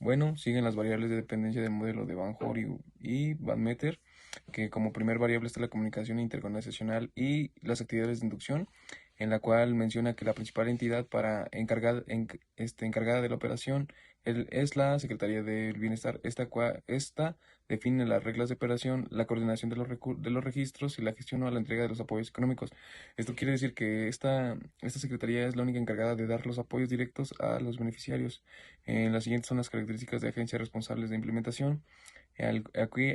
Bueno, siguen las variables de dependencia del modelo de Van Hoor y Van Meter, que como primer variable está la comunicación interorganizacional y las actividades de inducción, en la cual menciona que la principal entidad encargada de la operación es la Secretaría del Bienestar. Esta define las reglas de operación, la coordinación de los registros y la gestión o la entrega de los apoyos económicos. Esto quiere decir que esta Secretaría es la única encargada de dar los apoyos directos a los beneficiarios. Las siguientes son las características de agencias responsables de implementación.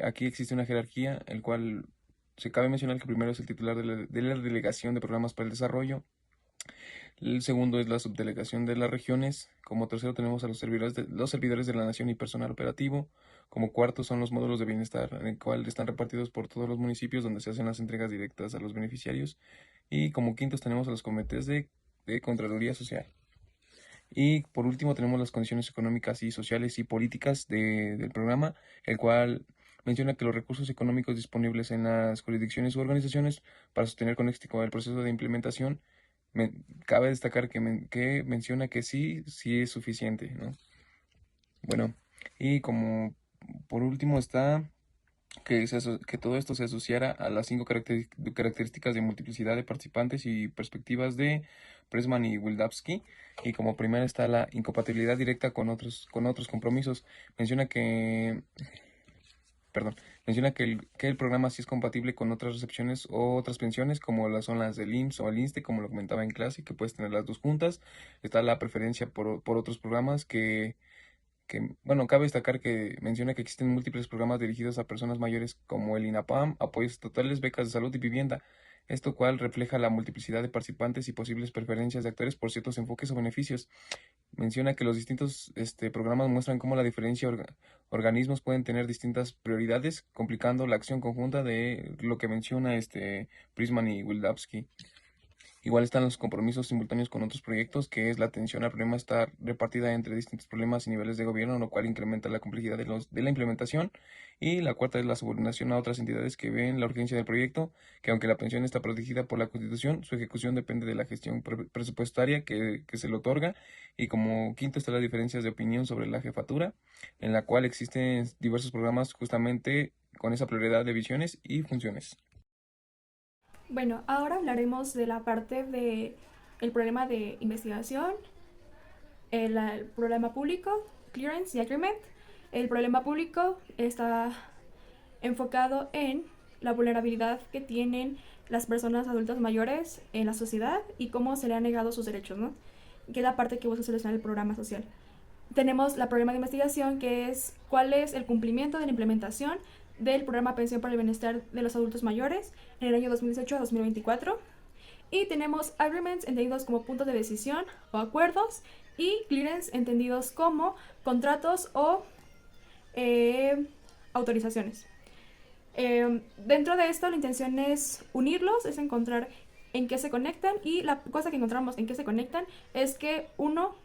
Aquí existe una jerarquía, el cual se cabe mencionar que primero es el titular de la delegación de programas para el desarrollo. El segundo es la subdelegación de las regiones. Como tercero tenemos a los servidores de la nación y personal operativo. Como cuarto son los módulos de bienestar, en el cual están repartidos por todos los municipios donde se hacen las entregas directas a los beneficiarios. Y como quintos tenemos a los comités de Contraloría Social. Y por último tenemos las condiciones económicas y sociales y políticas del programa, el cual menciona que los recursos económicos disponibles en las jurisdicciones u organizaciones para sostener con éxito el proceso de implementación, cabe destacar que menciona que sí es suficiente, ¿no? Bueno, y como por último está que todo esto se asociara a las cinco características de multiplicidad de participantes y perspectivas de Pressman y Wildavsky. Y como primera está la incompatibilidad directa con otros compromisos. Menciona que, perdón, menciona que el programa sí es compatible con otras recepciones o otras pensiones, como son las del IMSS o el INSTE, como lo comentaba en clase, que puedes tener las dos juntas. Está la preferencia por otros programas bueno, cabe destacar que menciona que existen múltiples programas dirigidos a personas mayores como el INAPAM, apoyos estatales, becas de salud y vivienda, esto cual refleja la multiplicidad de participantes y posibles preferencias de actores por ciertos enfoques o beneficios. Menciona que los distintos programas muestran cómo la diferencia organismos pueden tener distintas prioridades, complicando la acción conjunta de lo que menciona Prisman y Wildavsky. Igual están los compromisos simultáneos con otros proyectos, que es la atención al problema está repartida entre distintos problemas y niveles de gobierno, lo cual incrementa la complejidad de la implementación. Y la cuarta es la subordinación a otras entidades que ven la urgencia del proyecto, que aunque la pensión está protegida por la Constitución, su ejecución depende de la gestión presupuestaria que se le otorga. Y como quinto está las diferencias de opinión sobre la jefatura, en la cual existen diversos programas justamente con esa prioridad de visiones y funciones. Bueno, ahora hablaremos de la parte de el problema de investigación, el problema público, clearance y agreement. El problema público está enfocado en la vulnerabilidad que tienen las personas adultas mayores en la sociedad y cómo se le han negado sus derechos, ¿no? Que es la parte que busca solucionar el programa social. Tenemos la problema de investigación, que es cuál es el cumplimiento de la implementación del programa Pensión para el Bienestar de los Adultos Mayores en el año 2018 a 2024. Y tenemos agreements entendidos como puntos de decisión o acuerdos y clearance entendidos como contratos o autorizaciones. Dentro de esto la intención es unirlos, es encontrar en qué se conectan, y la cosa que encontramos en qué se conectan es que uno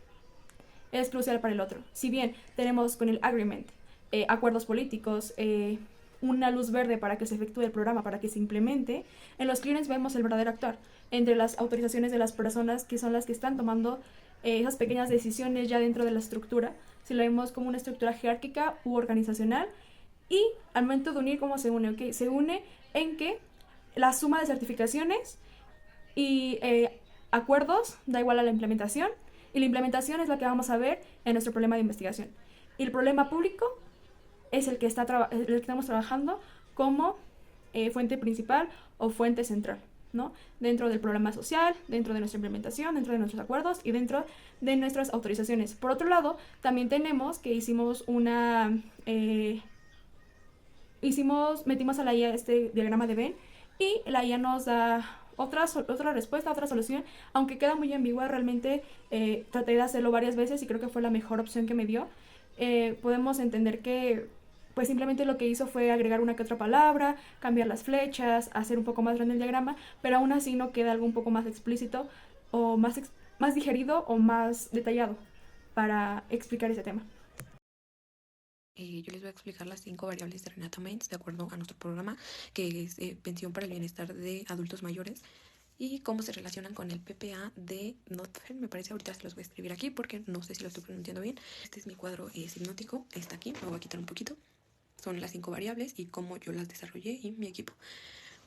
es crucial para el otro. Si bien tenemos con el agreement acuerdos políticos, una luz verde para que se efectúe el programa, para que se implemente, en los clearance vemos el verdadero actor entre las autorizaciones de las personas que son las que están tomando esas pequeñas decisiones ya dentro de la estructura, si lo vemos como una estructura jerárquica u organizacional. Y al momento de unir, ¿cómo se une? ¿Okay? Se une en que la suma de certificaciones y acuerdos da igual a la implementación, y la implementación es la que vamos a ver en nuestro problema de investigación. Y el problema público es el que estamos trabajando como fuente principal o fuente central, ¿no? Dentro del problema social, dentro de nuestra implementación, dentro de nuestros acuerdos y dentro de nuestras autorizaciones. Por otro lado, también tenemos que metimos a la IA este diagrama de Venn, y la IA nos da otra respuesta, otra solución, aunque queda muy ambigua. Realmente traté de hacerlo varias veces y creo que fue la mejor opción que me dio. Podemos entender que pues simplemente lo que hizo fue agregar una que otra palabra, cambiar las flechas, hacer un poco más grande el diagrama, pero aún así no queda algo un poco más explícito o más digerido o más detallado para explicar ese tema. Yo les voy a explicar las 5 variables de Renata Mains de acuerdo a nuestro programa, que es pensión para el bienestar de adultos mayores. y cómo se relacionan con el PPA de Notfeld. Me parece, ahorita se los voy a escribir aquí porque no sé si lo estoy pronunciando bien. Este es mi cuadro hipnótico, está aquí, me voy a quitar un poquito. Son las 5 variables y cómo yo las desarrollé y mi equipo.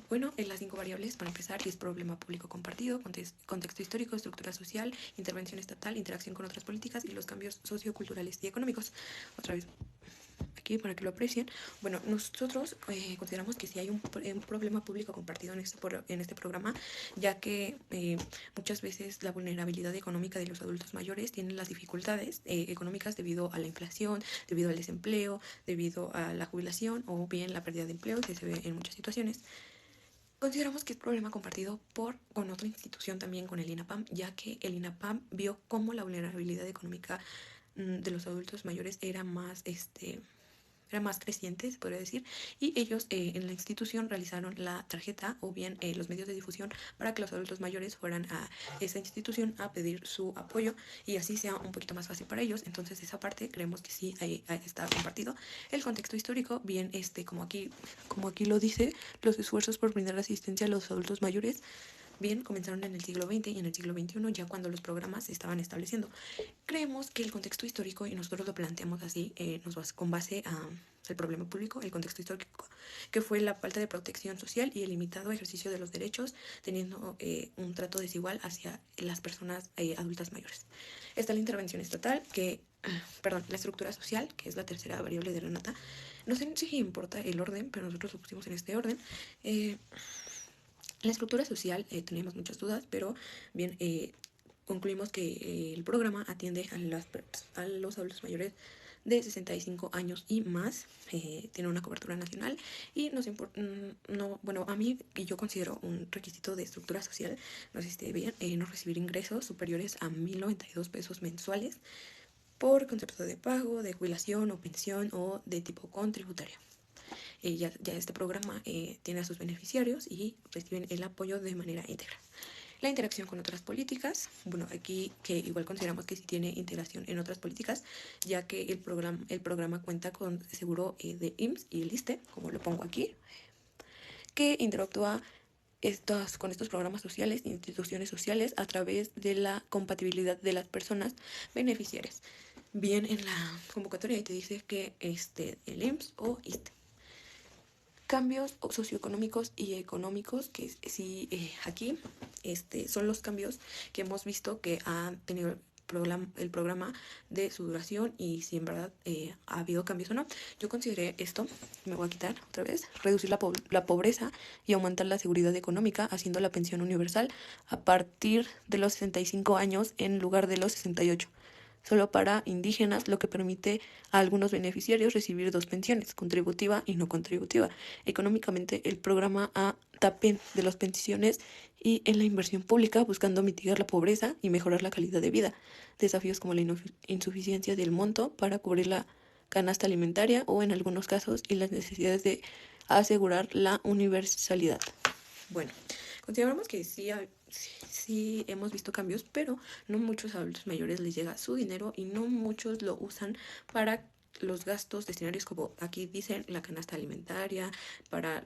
Bueno, en las 5 variables, para empezar, es problema público compartido, contexto histórico, estructura social, intervención estatal, interacción con otras políticas y los cambios socioculturales y económicos. Otra vez, aquí para que lo aprecien. Bueno, nosotros consideramos que sí hay un problema público compartido en este programa, ya que muchas veces la vulnerabilidad económica de los adultos mayores tiene las dificultades económicas debido a la inflación, debido al desempleo, debido a la jubilación o bien la pérdida de empleo que se ve en muchas situaciones. Consideramos que es problema compartido con otra institución también, con el INAPAM, ya que el INAPAM vio cómo la vulnerabilidad económica de los adultos mayores era más creciente, se podría decir, y ellos en la institución realizaron la tarjeta o bien los medios de difusión para que los adultos mayores fueran a esa institución a pedir su apoyo y así sea un poquito más fácil para ellos. Entonces esa parte creemos que sí está compartido. El contexto histórico, bien, como aquí lo dice, los esfuerzos por brindar asistencia a los adultos mayores bien, comenzaron en el siglo XX y en el siglo XXI, ya cuando los programas se estaban estableciendo. Creemos que el contexto histórico, y nosotros lo planteamos así, con base al problema público, el contexto histórico, que fue la falta de protección social y el limitado ejercicio de los derechos, teniendo un trato desigual hacia las personas adultas mayores. Está la intervención estatal, la estructura social, que es la tercera variable de la nota. No sé si importa el orden, pero nosotros lo pusimos en este orden. La estructura social teníamos muchas dudas, pero bien, concluimos que el programa atiende a los adultos mayores de 65 años y más, tiene una cobertura nacional y a mí, y yo considero un requisito de estructura social, no sé si esté bien, no recibir ingresos superiores a 1,092 pesos mensuales por concepto de pago, de jubilación o pensión o de tipo contributario. Ya este programa tiene a sus beneficiarios y reciben el apoyo de manera íntegra. La interacción con otras políticas, bueno, aquí que igual consideramos que sí tiene integración en otras políticas, ya que el programa cuenta con seguro de IMSS y el ISSSTE, como lo pongo aquí, que interactúa con estos programas sociales e instituciones sociales a través de la compatibilidad de las personas beneficiarias. Bien, en la convocatoria te dice que el IMSS o ISSSTE. Cambios socioeconómicos y económicos, que sí, aquí son los cambios que hemos visto que ha tenido el programa de su duración y si en verdad ha habido cambios o no. Yo consideré esto, me voy a quitar otra vez, reducir la pobreza y aumentar la seguridad económica haciendo la pensión universal a partir de los 65 años en lugar de los 68. Solo para indígenas, lo que permite a algunos beneficiarios recibir 2 pensiones, contributiva y no contributiva. Económicamente, el programa TAPEN de las pensiones y en la inversión pública, buscando mitigar la pobreza y mejorar la calidad de vida. Desafíos como la insuficiencia del monto para cubrir la canasta alimentaria o, en algunos casos, y las necesidades de asegurar la universalidad. Bueno, consideramos que sí hemos visto cambios, pero no muchos adultos mayores les llega su dinero y no muchos lo usan para los gastos destinarios, como aquí dicen, la canasta alimentaria, para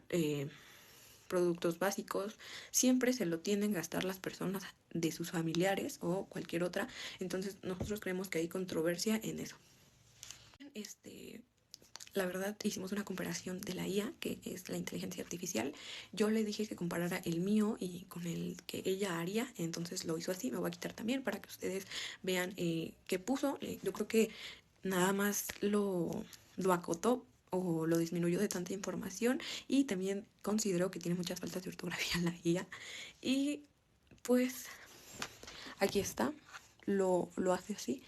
productos básicos. Siempre se lo tienden a gastar las personas de sus familiares o cualquier otra. Entonces nosotros creemos que hay controversia en eso. La verdad, hicimos una comparación de la IA, que es la inteligencia artificial. Yo le dije que comparara el mío y con el que ella haría, entonces lo hizo así. Me voy a quitar también para que ustedes vean qué puso. Yo creo que nada más lo acotó o lo disminuyó de tanta información y también considero que tiene muchas faltas de ortografía la IA. Y pues aquí está, lo hace así.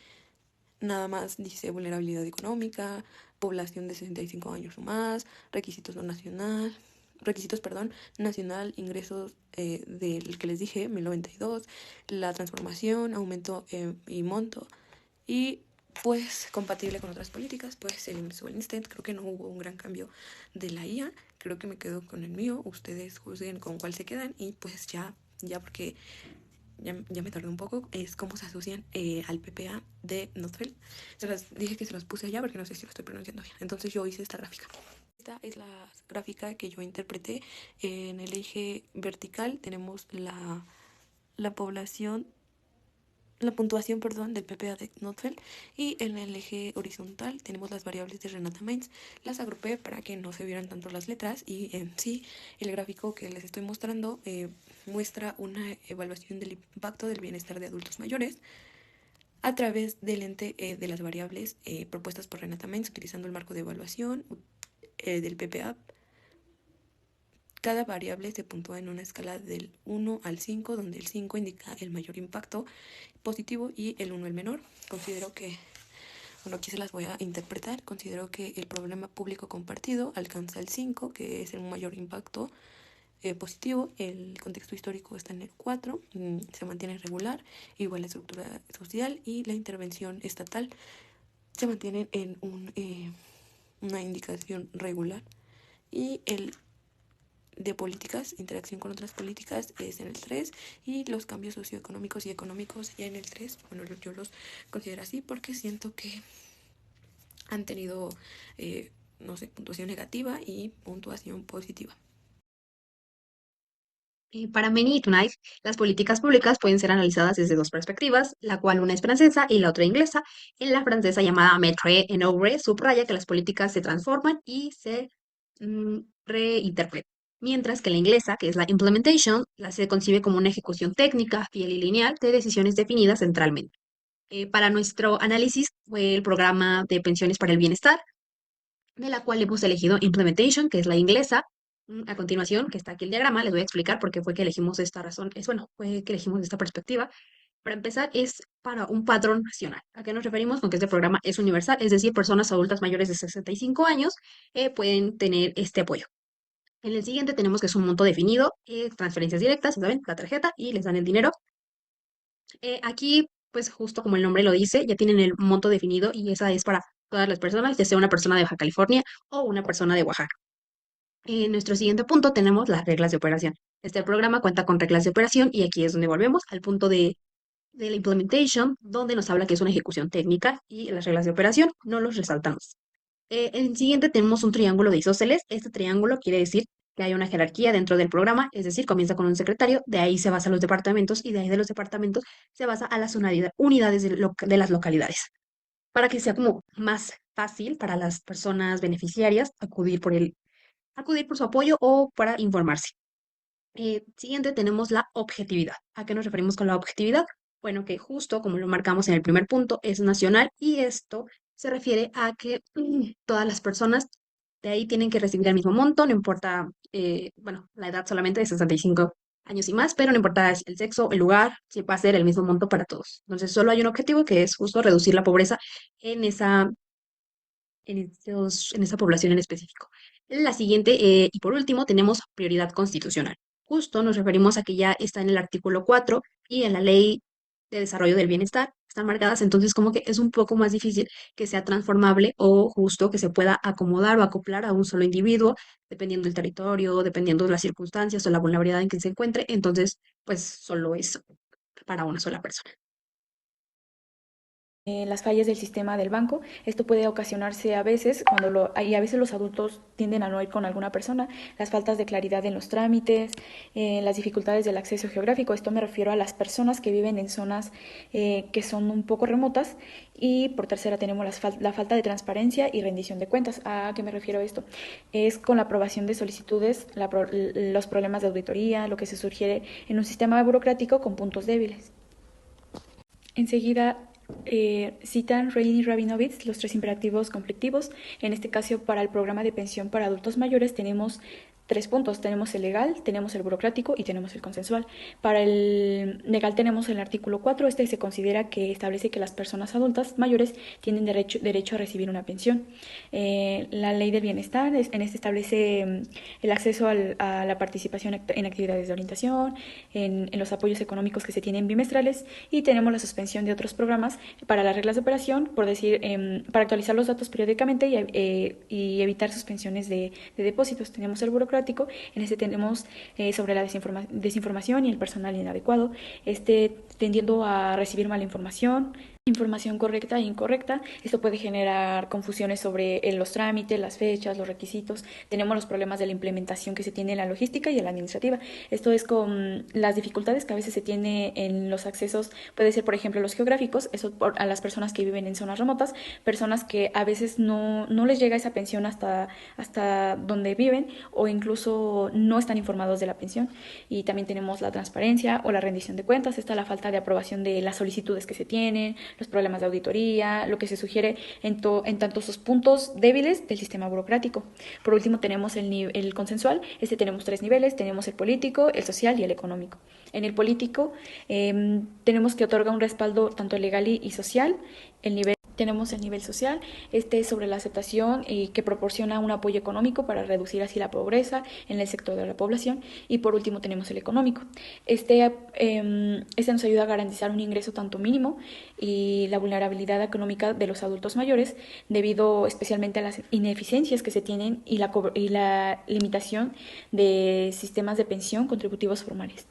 Nada más dice vulnerabilidad económica, población de 65 años o más, requisitos nacional, ingresos del que les dije, 1092, la transformación, aumento y monto, y pues compatible con otras políticas, pues el IMSS o el INSTENT. Creo que no hubo un gran cambio de la IA, creo que me quedo con el mío, ustedes juzguen con cuál se quedan y pues ya porque ya me tardé un poco, es cómo se asocian al PPA de Notfeld. Dije que se los puse allá porque no sé si lo estoy pronunciando bien. Entonces yo hice esta gráfica. Esta es la gráfica que yo interpreté. En el eje vertical tenemos la población, la puntuación, perdón, del PPA de Knopfler, y en el eje horizontal tenemos las variables de Renata Mainz. Las agrupé para que no se vieran tanto las letras, y en sí el gráfico que les estoy mostrando muestra una evaluación del impacto del bienestar de adultos mayores a través del ente de las variables propuestas por Renata Mainz, utilizando el marco de evaluación del PPA. Cada variable se puntúa en una escala del 1 al 5, donde el 5 indica el mayor impacto positivo y el 1 el menor. Considero que, bueno, aquí se las voy a interpretar. Considero que el problema público compartido alcanza el 5, que es el mayor impacto positivo. El contexto histórico está en el 4, se mantiene regular, igual la estructura social y la intervención estatal se mantienen en una indicación regular. Y el de políticas, interacción con otras políticas, es en el 3, y los cambios socioeconómicos y económicos ya en el 3. Bueno, yo los considero así porque siento que han tenido, no sé, puntuación negativa y puntuación positiva. Para Many y Tonight, las políticas públicas pueden ser analizadas desde dos perspectivas, la cual una es francesa y la otra inglesa. En la francesa llamada Maître en Ouvre subraya que las políticas se transforman y se reinterpretan, mientras que la inglesa, que es la Implementation, la se concibe como una ejecución técnica, fiel y lineal de decisiones definidas centralmente. Para nuestro análisis fue el programa de pensiones para el bienestar, de la cual hemos elegido Implementation, que es la inglesa. A continuación, que está aquí el diagrama, les voy a explicar por qué fue que elegimos esta razón. Bueno, fue que elegimos esta perspectiva. Para empezar, es para un patrón nacional. ¿A qué nos referimos con que este programa es universal? Es decir, personas adultas mayores de 65 años pueden tener este apoyo. En el siguiente tenemos que es un monto definido, transferencias directas, ¿saben? La tarjeta y les dan el dinero. Aquí, pues justo como el nombre lo dice, ya tienen el monto definido y esa es para todas las personas, ya sea una persona de Baja California o una persona de Oaxaca. En nuestro siguiente punto tenemos las reglas de operación. Este programa cuenta con reglas de operación y aquí es donde volvemos al punto de la implementation, donde nos habla que es una ejecución técnica y las reglas de operación no los resaltamos. En el siguiente tenemos un triángulo de isósceles. Este triángulo quiere decir que hay una jerarquía dentro del programa, es decir, comienza con un secretario, de ahí se basan los departamentos y de ahí de los departamentos se basa a las unidades de las localidades, para que sea como más fácil para las personas beneficiarias acudir por su apoyo o para informarse. Siguiente tenemos la objetividad. ¿A qué nos referimos con la objetividad? Bueno, que justo como lo marcamos en el primer punto, es nacional y esto se refiere a que todas las personas de ahí tienen que recibir el mismo monto, no importa, bueno, la edad solamente de 65 años y más, pero no importa el sexo, el lugar, si va a ser el mismo monto para todos. Entonces, solo hay un objetivo que es justo reducir la pobreza en en esa población en específico. La siguiente, y por último, tenemos prioridad constitucional. Justo nos referimos a que ya está en el artículo 4 y en la Ley de Desarrollo del Bienestar, están marcadas, entonces como que es un poco más difícil que sea transformable o justo que se pueda acomodar o acoplar a un solo individuo, dependiendo del territorio, dependiendo de las circunstancias o la vulnerabilidad en que se encuentre, entonces pues solo es para una sola persona. Las fallas del sistema del banco. Esto puede ocasionarse a veces y a veces los adultos tienden a no ir con alguna persona, las faltas de claridad en los trámites, las dificultades del acceso geográfico. Esto me refiero a las personas que viven en zonas que son un poco remotas. Y por tercera tenemos la falta de transparencia y rendición de cuentas. ¿A qué me refiero a esto? Es con la aprobación de solicitudes, los problemas de auditoría, lo que se sugiere en un sistema burocrático con puntos débiles. Enseguida citan Rein y Rabinovitz los tres imperativos conflictivos. En este caso, para el programa de pensión para adultos mayores tenemos 3 puntos. Tenemos el legal, tenemos el burocrático y tenemos el consensual. Para el legal tenemos el artículo 4. Este se considera que establece que las personas adultas mayores tienen derecho a recibir una pensión. La ley del bienestar, en este establece el acceso a la participación en actividades de orientación, en los apoyos económicos que se tienen bimestrales, y tenemos la suspensión de otros programas para las reglas de operación, por decir, para actualizar los datos periódicamente y evitar suspensiones de depósitos. Tenemos el burocrático. En este tenemos sobre la desinformación y el personal inadecuado, tendiendo a recibir mala información, Información correcta e incorrecta. Esto puede generar confusiones sobre los trámites, las fechas, los requisitos. Tenemos los problemas de la implementación que se tiene en la logística y en la administrativa. Esto es con las dificultades que a veces se tiene en los accesos, puede ser por ejemplo los geográficos, eso a las personas que viven en zonas remotas, personas que a veces no les llega esa pensión hasta donde viven, o incluso no están informados de la pensión. Y también tenemos la transparencia o la rendición de cuentas. Esta es la falta de aprobación de las solicitudes que se tienen, los problemas de auditoría, lo que se sugiere en tanto sus puntos débiles del sistema burocrático. Por último tenemos el consensual. Tenemos 3 niveles: tenemos el político, el social y el económico. En el político tenemos que otorga un respaldo tanto legal y social. Tenemos el nivel social, este es sobre la aceptación y que proporciona un apoyo económico para reducir así la pobreza en el sector de la población. Y por último tenemos el económico. Este nos ayuda a garantizar un ingreso tanto mínimo y la vulnerabilidad económica de los adultos mayores, debido especialmente a las ineficiencias que se tienen y la limitación de sistemas de pensión contributivos formales.